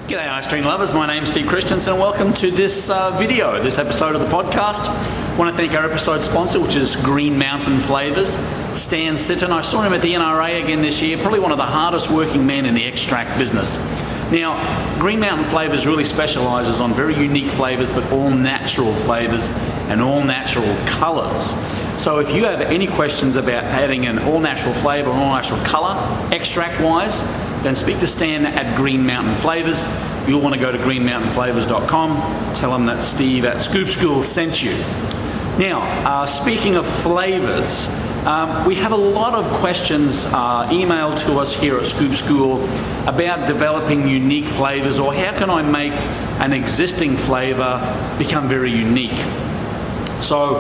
G'day ice cream lovers, my name's Steve Christensen and welcome to this video, this episode of the podcast. I want to thank our episode sponsor, which is Green Mountain Flavors, Stan Sitton. I saw him at the NRA again this year, probably one of the hardest working men in the extract business. Now, Green Mountain Flavors really specialises on very unique flavours, but all natural flavours and all natural colours. So if you have any questions about adding an all-natural flavour or all-natural colour, extract-wise, then speak to Stan at Green Mountain Flavors. You'll want to go to greenmountainflavors.com, tell them that Steve at Scoop School sent you. Now, speaking of flavours, we have a lot of questions emailed to us here at Scoop School about developing unique flavours, or how can I make an existing flavour become very unique. So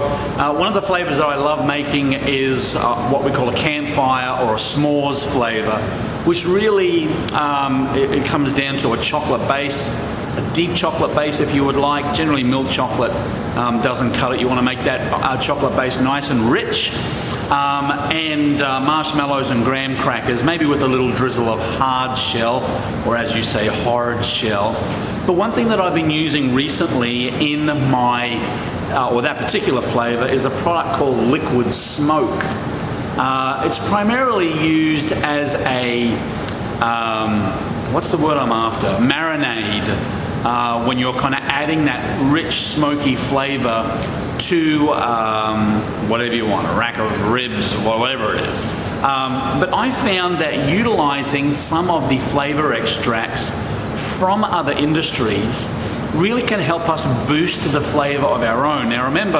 one of the flavors that I love making is what we call a campfire or a s'mores flavor, which really it comes down to a chocolate base, a deep chocolate base if you would like. Generally milk chocolate doesn't cut it. You want to make that chocolate base nice and rich, and marshmallows and graham crackers, maybe with a little drizzle of hard shell, or as you say, hard shell. But one thing that I've been using recently in my or that particular flavor is a product called Liquid Smoke. It's primarily used as a, what's the word I'm after? Marinade, when you're kind of adding that rich smoky flavor to whatever you want, a rack of ribs or whatever it is. But I found that utilizing some of the flavor extracts from other industries really can help us boost the flavor of our own. Now remember,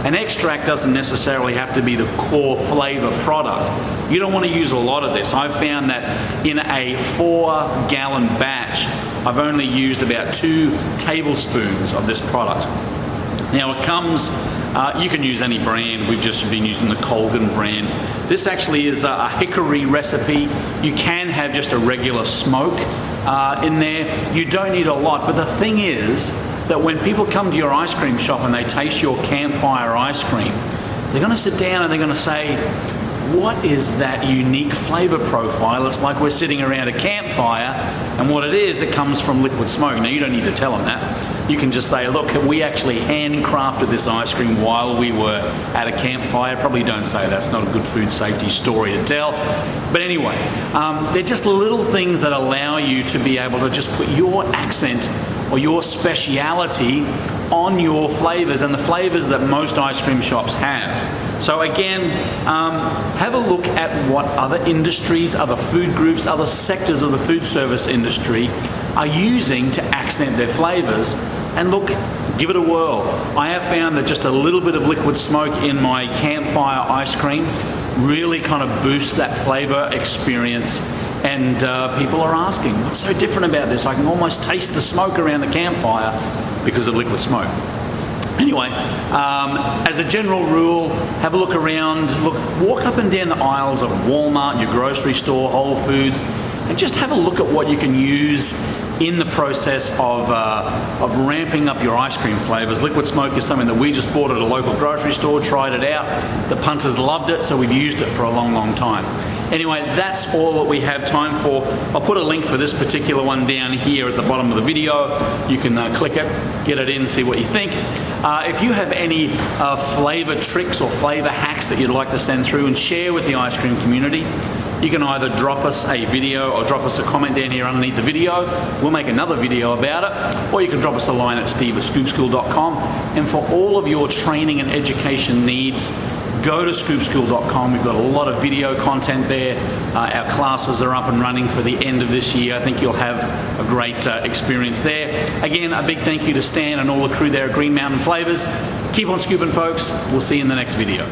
an extract doesn't necessarily have to be the core flavor product. You don't want to use a lot of this. I've found that in a 4-gallon batch, I've only used about 2 tablespoons of this product. Now it comes, you can use any brand. We've just been using the Colgan brand. This actually is a hickory recipe. You can have just a regular smoke in there. You don't need a lot, but the thing is that when people come to your ice cream shop and they taste your campfire ice cream, they're going to sit down and they're going to say, what is that unique flavor profile? It's like we're sitting around a campfire, and what it is, it comes from Liquid Smoke. Now you don't need to tell them that. You can just say, look, we actually handcrafted this ice cream while we were at a campfire. Probably don't say that's not a good food safety story to tell. But anyway, they're just little things that allow you to be able to just put your accent or your speciality on your flavors and the flavors that most ice cream shops have. So again, have a look at what other industries, other food groups, other sectors of the food service industry are using to accent their flavors, and look, give it a whirl. I have found that just a little bit of Liquid Smoke in my campfire ice cream really kind of boosts that flavor experience, and people are asking, what's so different about this? I can almost taste the smoke around the campfire because of Liquid Smoke. Anyway, as a general rule, have a look around, walk up and down the aisles of Walmart, your grocery store, Whole Foods, and just have a look at what you can use in the process of ramping up your ice cream flavors. Liquid Smoke is something that we just bought at a local grocery store, tried it out. The punters loved it, so we've used it for a long, long time. Anyway, that's all that we have time for. I'll put a link for this particular one down here at the bottom of the video. You can click it, get it in, see what you think. If you have any flavor tricks or flavor hacks that you'd like to send through and share with the ice cream community, you can either drop us a video or drop us a comment down here underneath the video. We'll make another video about it. Or you can drop us a line at steve@scoopschool.com. And for all of your training and education needs, go to scoopschool.com. We've got a lot of video content there. Our classes are up and running for the end of this year. I think you'll have a great experience there. Again, a big thank you to Stan and all the crew there at Green Mountain Flavors. Keep on scooping, folks. We'll see you in the next video.